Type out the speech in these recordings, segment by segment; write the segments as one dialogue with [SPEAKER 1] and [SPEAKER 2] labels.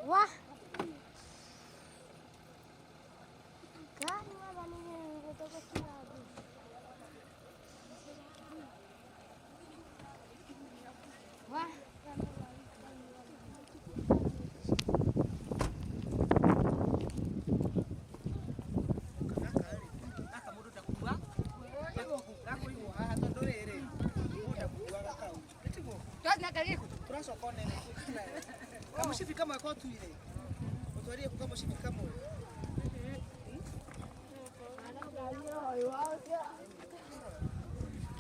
[SPEAKER 1] Wah. Gani mama nini kutoka kilabu. Wah.
[SPEAKER 2] Mushifika mwe kwa tuile. Utwalie kukama mushifika mwe.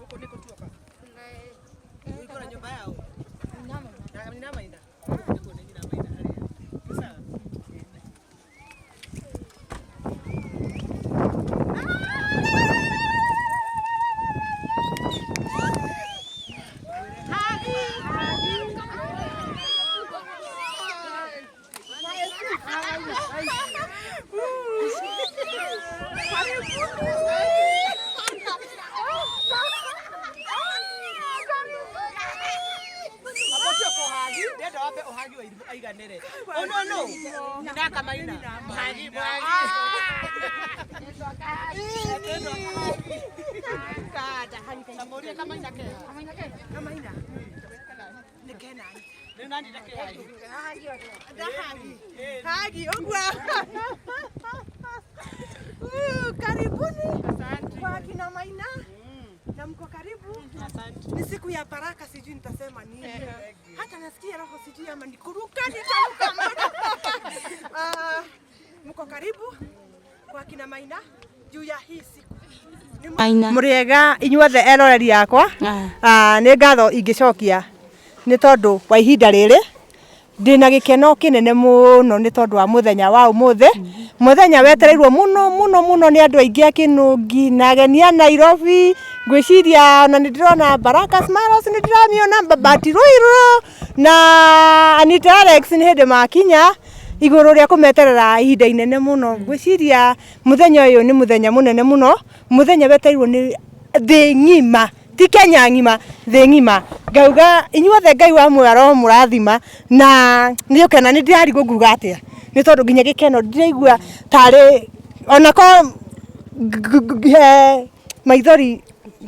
[SPEAKER 2] Uko niko tu hapa. Uko na nyumba yao. Ni nama ina. Uko ni nama ina hali. Sawa. Oh no. Ndaka maina. Hadi bwana. Kada hanka. Samori kama indake. Kama ina. Nikena. Nani ndake hadi. Hadi ogwa. Karibuni. Asante. Kwa kina Maina. Na mko karibu. Asante. Ni siku ya baraka, sijui nitasema nini. Hata nasikia roho sijui ama nikuruka nitaruka. Mko karibu kwa kina Maina juu ya hii siku. Muriega inyuothe eroreri yakwa. Nĩ ngatho ingĩcokia nĩ tondu wa ihinda rĩrĩ ndina gĩkeno kĩnene mũno nĩ tondu wa mũthenya wa ũmũthĩ. Mũthenya wetereirwo mũno nĩ andũ aingĩ a Kinungi na ageni a Nairobi. Ngwĩciria na nĩndĩrona Baraka Smiles, nĩndĩramiona Babati Ruiru na Anita Alex nĩ hĩndĩ makinya igũrũ rĩa kũmeterera ihinda inene mũno. Ngwĩciria mũthenya ũyũ nĩ mũthenya mũnene mũno, mũthenya wetereirwo nĩ thĩ ng'ima, ti Kenya ng'ima, thĩ ng'ima. Ngauga inyuothe Ngai wa muoyo mũrathima na nĩũkena nĩndĩrarigwo nguga atĩa nĩ tondũ nginya gĩkeno ndĩraigua tarĩ onako maithori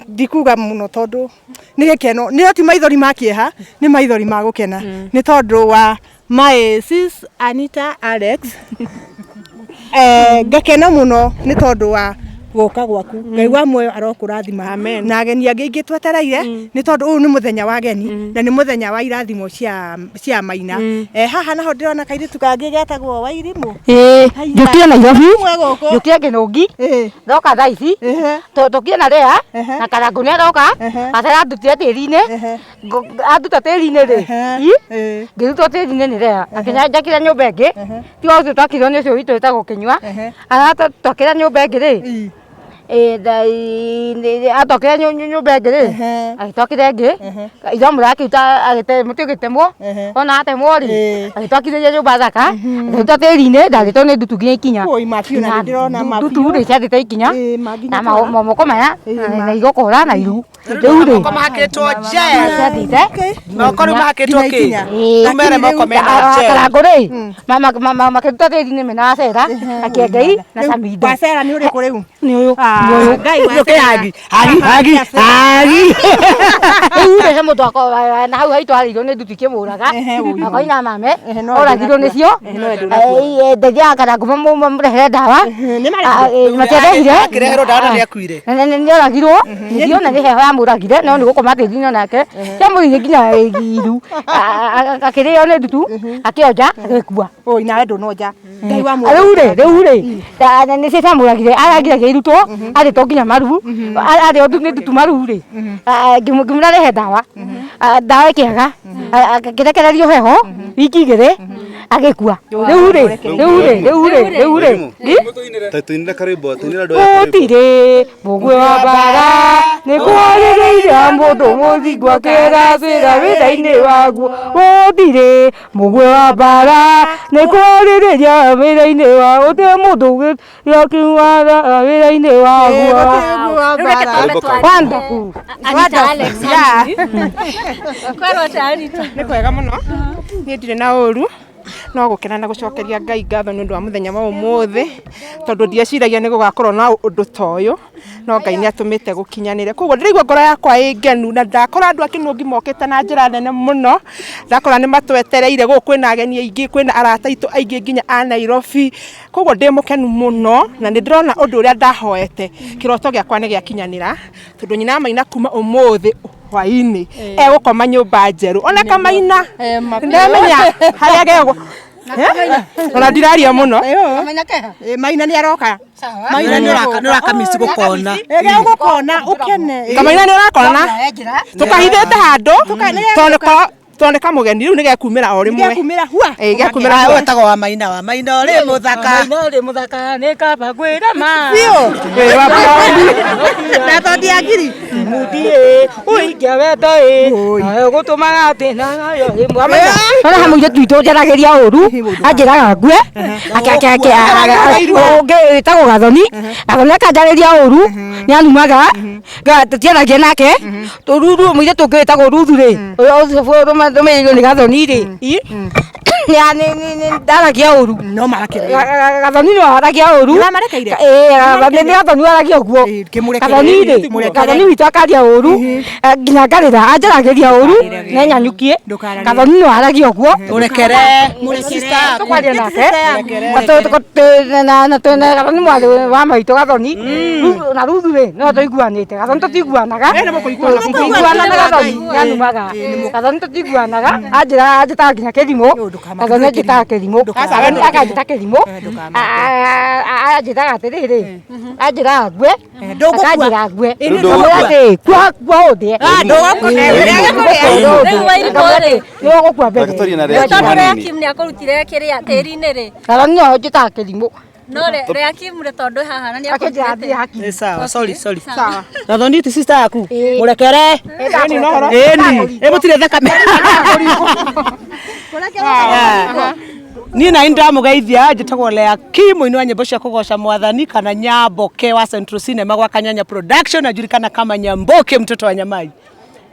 [SPEAKER 2] ndikuga muno tondu ni gikeno ni oti maithori makieha ni maithori ma gukena ni tondu wa my sis Anita Alex ngakena muno ni tondu wa guka gwaku Ngai wa muoyo arokurathima na ageni angi ingi twetereire ni tondu uyu ni muthenya wa ageni na ni muthenya wa irathimo cia Maina haha naho ndirona kairitu kangi getagwo Wairimu
[SPEAKER 3] njukie Nairobi njukie Kinungi ndoka thaa ici tukie na Rea na Karangu ni aroka atara ndutire tiri-ini anduta tiri-ini ri ngirutwo tiri-ini ni Rea akinya njakire nyumba ingi tiga ucio twakirwo ni ucio witu witagwo Kinyua twakira nyumba ingi ri atokire nyumba ingi ri agitwakire ingi itho murakiruta agite muti ugitemwo ona atemwo ri agitwakire nyumba thaka agituta tiri-ini ndarito ni ndutu nginya ikinya ndutu ri ciathite ikinya na moko maya na igokora na iru riu ri
[SPEAKER 2] moko makitwo je ciathite moko ri makitwo ki tumere moko mena je
[SPEAKER 3] Karangu ri makiruta tiri-ini mena acera akiengei na Samido
[SPEAKER 2] acera ni uriku riu
[SPEAKER 3] ni uyu
[SPEAKER 2] Ngai wa
[SPEAKER 3] hagi ule he mutu akwa na hau haitwarirwo ni ndutu kimuraga akoina mame oragirwo nicio ndeithia kana kuma murehere ndawa matiendehire
[SPEAKER 2] akireherwo ndawa ni akuire
[SPEAKER 3] ni oragirwo nicio na ni heho yamuragire no ni gukoma tithino nake kiamurire nginya iru akirio ni ndutu akionja agikua
[SPEAKER 2] inawe ndunoja Ngai wa
[SPEAKER 3] riu ri ni ciamuragire aragiragia irutwo ari to nginya maru ari ondu ni ndutu maru ri ngimuna rehe ndawa ndawa ikiaga akirekererio heho wiki igiri agikua riu ri
[SPEAKER 4] tuinire karimbo tuinire ndo
[SPEAKER 3] utire mugwe wa bara ni kwarireire mundu muthingwa kegacira wira-ini waguo utire mugwe wa bara ni kwarireire wira-ini wa uti mundu yakiwara wira-ini waguo wonderful
[SPEAKER 1] Anita Alex.
[SPEAKER 2] Nĩ kwega mũno niĩ ndirĩ na ũru no gũkena na gũcokeria Ngai ngatho nĩ ũndũ wa mũthenya wa ũmũthĩ tondũ ndieciragia nĩ gũgakorwo na ũndũ ta ũyũ no Ngai nĩ atũmĩte gũkinyanĩre koguo ndĩraigua ngoro yakwa ĩ ngenu na ndakora andũ akĩnũngi mokĩte na njĩra nene mũno ndakora nĩ matwetereire gũkũ kwĩna ageni aingĩ kwĩna arata aitũ aingĩ nginya a Nairobi koguo ndĩ mũkenu mũno na nĩ ndĩrona ũndũ ũrĩa ndahoete kĩroto gĩakwa nĩ gĩakinyanĩra tondũ nyina Maina kuma ũmũthĩ hwainĩ egũkoma nyũmba njerũ ona Kamaina ndamenya harĩa gegwo ona ndiraria mũno Maina nĩ aroka
[SPEAKER 5] Maina nĩ ũraka misi gũkona
[SPEAKER 2] gũkona ũkene Kamaina nĩ ũrakona tũkahithĩte handũ toneka mũgeni rĩu nĩ gekumĩra o rĩmwe gekumĩra
[SPEAKER 5] wetagwo wa Maina ũrĩ mũthaka
[SPEAKER 3] nĩ kaba gwĩra ma
[SPEAKER 2] na tondi agiri
[SPEAKER 3] mutie uingia weto nayo gũtũmaga atĩ nayo ona hamũire twitũ njarageria ũru anjĩraga ngue ũngĩ wĩtagwo Gathoni akanjarĩria ũru nĩ anumaga tũtiaragia nake mũire tũngĩ wĩtagwo Ruthu rĩ tũmĩrĩirwo nĩ Gathoni rĩ ndaragia ũru
[SPEAKER 2] no marakĩra
[SPEAKER 3] Gathoni no aragia ũru nĩ Gathoni aragia ũguo Gathoni rĩ Gathoni witũ akaria ũru nginya ngarĩra anjaragĩria ũru nĩ nyanyukie Gathoni no aragia ũguo
[SPEAKER 5] ũrekere
[SPEAKER 3] tũkwaria nake na twĩna Gathoni mwarĩ wa maitũ Gathoni na Ruthu rĩ no tũiguanĩte Gathoni tũtiguanaga tũiguana na Gathoni nĩanumaga Gathoni tũtiguanaga anjĩtaga nginya kĩrimũ Gathoni anjĩtaga kĩrimũ akanjĩta kĩrimũ anjĩtaga atĩrĩrĩ anjĩraga ngue akanjĩra ngue atĩ kwa ũndĩ nĩũgũkua mbere Gathoni no anjĩtaga kĩrimũ
[SPEAKER 1] No Reakim tondu haha na ni
[SPEAKER 5] akunjete. Sawa, sorry. Sawa. Gathoni ti sister yaku. Murekere. Mutire thakame. Niĩ na ndamugeithia njĩtagwo Reakim mũini wa nyĩmbo cia kũgoca Mwathani kana Nyamboke wa Central Cinema gwa Kanyanya Production ajulikana kama Nyamboke mtoto wa Nyamai.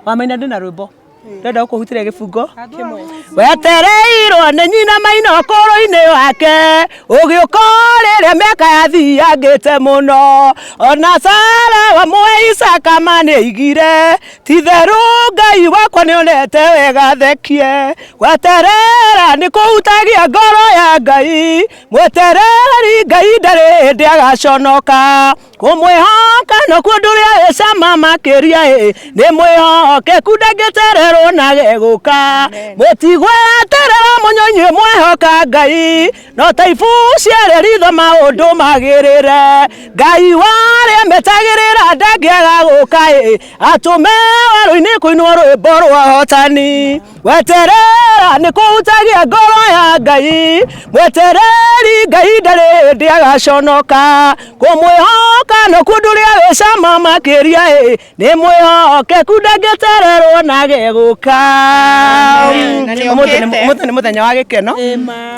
[SPEAKER 5] Wa Maina ndĩna rwĩmbo ndenda gũkũhutĩria gĩbungo wetereirwo nĩ nyina Maina ũkũrũ-inĩ wake ũgĩũka rĩrĩa mĩaka yathiangĩte mũno ona Sara wa mũe Isaka manĩigire ti-therũ Ngai wakwa nĩonete wega thekie weterera nĩ kũhutagia ngoro ya Ngai mwetereri Ngai ndarĩ hĩndĩ agaconoka kũmwĩhoka nokuo ũndũ ũrĩa wĩ cama makĩria nĩ mwĩhokeku ndangĩtererwo na gegũka mũtigweterera mũnyonyi mwehoka Ngai no ta ibu ciarĩ ritho maũndũ magĩrĩre Ngai warĩa metagĩrĩra ndangĩaga gũka atũme werũ-inĩ kũinwo rwĩmbo rwa hotani weterera nĩ kũhutagia ngoro ya Ngai mwetereri Ngai ndarĩ hĩndĩ agaconoka kũmwĩhoka nokuo ũndũ ũrĩa wĩ cama makĩria nĩ mwĩhokeku ndangĩtererwo na gegũka ũmũthĩ nĩ mũthenya wa gĩkeno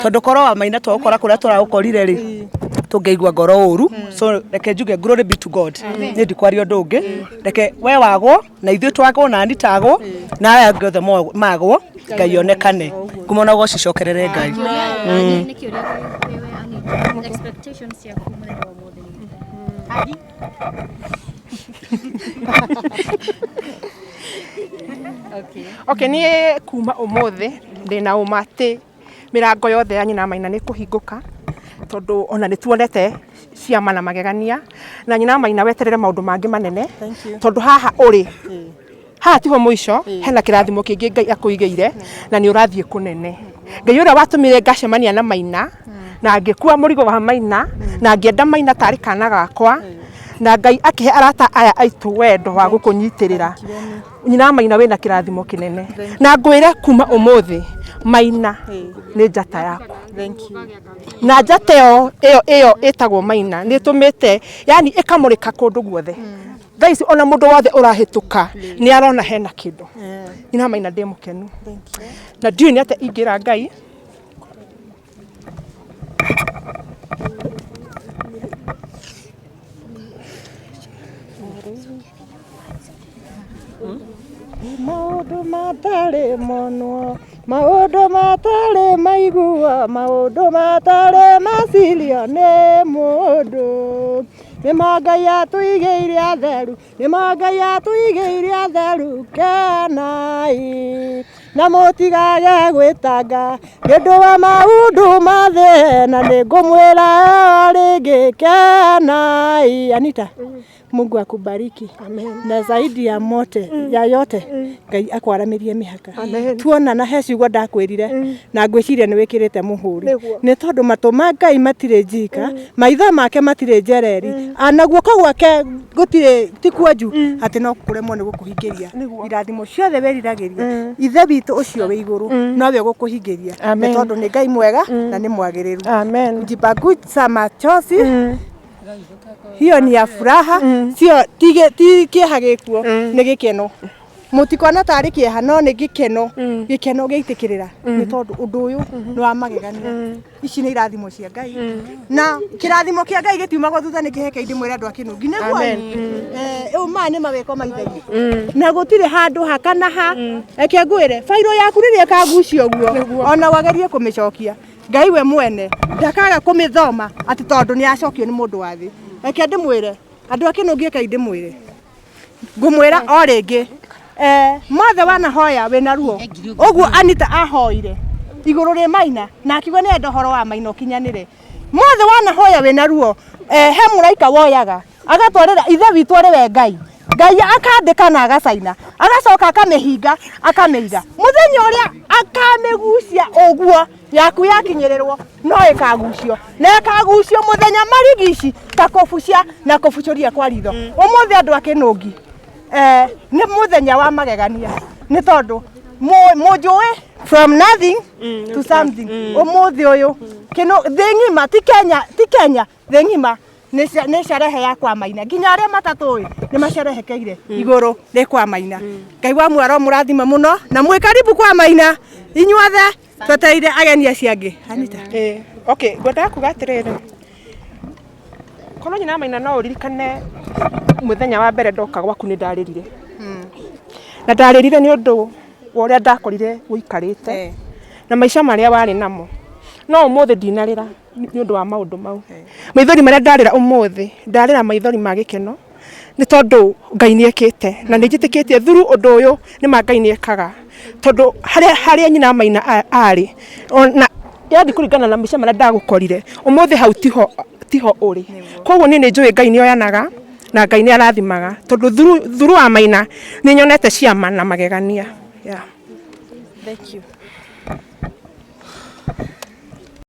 [SPEAKER 5] tondũ korwo wa Maina twagũkora kũrĩa tũragũkorire rĩ tũngĩigua ngoro ũru so reke njuge glory be to God nĩ ndikwaria ũndũ ũngĩ reke we wagwo na ithuĩ twagwo na nĩ tagwo na aya angĩ othe magwo Ngai onekane ngumo na gũcicokerere Ngai
[SPEAKER 6] Okay, niĩ kuma ũmũthĩ ndĩna ũma atĩ mĩrango yothe ya nyina Maina nĩ kũhingũka tondũ ona nĩ tuonete ciama na magegania na nyina Maina weterere maũndũ mangĩ manene tondũ haha ũrĩ haha tiho mũico hena kĩrathimo kĩngĩ Ngai akũigĩire na nĩ ũrathiĩ kũnene. Ngai ũrĩa watũmire ngacemania na Maina na ngĩkua mũrigo wa Maina na ngĩenda Maina tarĩ kana gakwa na Ngai akĩhe arata aya aitũ wendo wa gũkũnyitĩrĩra. Nyina Maina wĩna kĩrathimo kĩnene na ngwĩre kuma ũmũthĩ Maina nĩ njata yaku. Na njata ĩyo ĩtagwo Maina nĩ tũmĩte yani ĩkamũrĩka kũndũ guothe. Guys, ona mũndũ wothe ũrahĩtũka nĩ arona hena kĩndũ. Nyina Maina ndĩ mũkenu na ndiũĩ nĩ atĩa ingĩra Ngai
[SPEAKER 2] maũndũ matarĩ monwo, maũndũ matarĩ maigua, maũndũ matarĩ macirio nĩ mũndũ. Nĩmo Ngai atũigĩire atheru, nĩmo Ngai atũigĩire atheru, kenai na mũtigage gwĩtanga nĩ ũndũ wa maũndũ ma thĩ na nĩ ngũmwĩra rĩngĩ kenai. Anita, Mungu akubariki. Amen. Na zaidi ya yote Ngai akwaramirie mĩhaka. Tuonana he ciugo ndakwĩrire na ngwĩciria nĩ wĩkĩrĩte mũhũri. Nĩ tondũ matũ ma Ngai matirĩ njika, maitho make matirĩ njereri, na guoko gwake gũtirĩ ti kuonju atĩ no kũremwo nĩ gũkũhingĩria irathimo ciothe wĩriragĩria. Ithe witũ ũcio wĩ igũrũ nowe gũkũhingĩria nĩ tondũ nĩ Ngai mwega na nĩ mwagĩrĩru. Amen. Jibagusa machozi hiyo ni ya furaha, sio ti kĩeha gĩkuo, nĩ gĩkeno. Mũtikona tarĩ kĩeha no nĩ gĩkeno, gĩkeno gĩitĩkĩrĩra nĩ tondũ ũndũ ũyũ nĩ wa magegania. Ici nĩ irathimo cia Ngai na kĩrathimo kĩa Ngai gĩtiumagwo thutha nĩ kĩheke ndĩmwĩra andũ akĩnungi nĩguo ma nĩ mawĩko maithainĩ na gũtirĩ handũ hakana ha. Eke ngwĩre fairo yaku rĩrĩa ĩkagucio ũguo ona wagerie kũmĩcokia Ngai we mwene ndakaga kũmĩthoma atĩ tondũ nĩ acokio nĩ mũndũ wa thĩ. Eke ndĩmwĩre andũ akĩnungi Ngai ndĩmwĩre ngũmwĩra o rĩngĩ mothe wanahoya wĩna ruo ũguo Anita ahoire igũrũ rĩ Maina na akiuga nĩ enda ũhoro wa Maina ũkinyanĩre. Mothe wanahoya wĩna ruo he mũraika woyaga agatwarĩra ithe witũ arĩ we Ngai. Ngai akandĩka na agacaina agacoka akamĩhinga akamĩiga. Mũthenya ũrĩa akamĩgucia ũguo yaku yakinyĩrĩrwo no ĩkagucio na ĩkagucio mũthenya marigici ta kobucia na kobucoria kwa ritho. Ũmũthĩ andũ akĩnũngi nĩ mũthenya wa magegania nĩ tondũ mũnjũĩ from nothing to something. Ũmũthĩ ũyũ thĩ ng'ima ti Kenya thĩ ng'ima nĩ sherehe ya kwa Maina nginya arĩa matatũĩ nĩ macerehekeire igũrũ rĩ kwa Maina. Ngai wa mwaro mũrathima mũno na mwĩ karibu kwa Maina inyuothe twetereire ageni acio angĩ. Anita
[SPEAKER 6] okay, ngwendaga kuga atĩrĩrĩ korwo nyina Maina no ũririkane mũthenya wa mbere ndoka gwaku nĩ ndarĩrire na ndarĩrire nĩ ũndũ wa ũrĩa ndakorire ũikarĩte na maica marĩa warĩ namo no ũmũthĩ ndinarĩra nĩ ũndũ wa maũndũ mau. Maithori marĩa ndarĩra ũmũthĩ ndarĩra maithori ma gĩkeno nĩ tondũ Ngai nĩ ekĩte na nĩ njĩtĩkĩtie through ũndũ ũyũ nĩ ma Ngai nĩ ekaga tondũ harĩa nyina Maina arĩ na yathi kũringana na maica marĩa ndagũkorire ũmũthĩ hau tiho ũrĩ. Koguo niĩ nĩ njũĩ Ngai nĩ oyanaga na Ngai nĩ arathimaga tondũ through wa Maina nĩ nyonete ciama na magegania.
[SPEAKER 2] Thank you.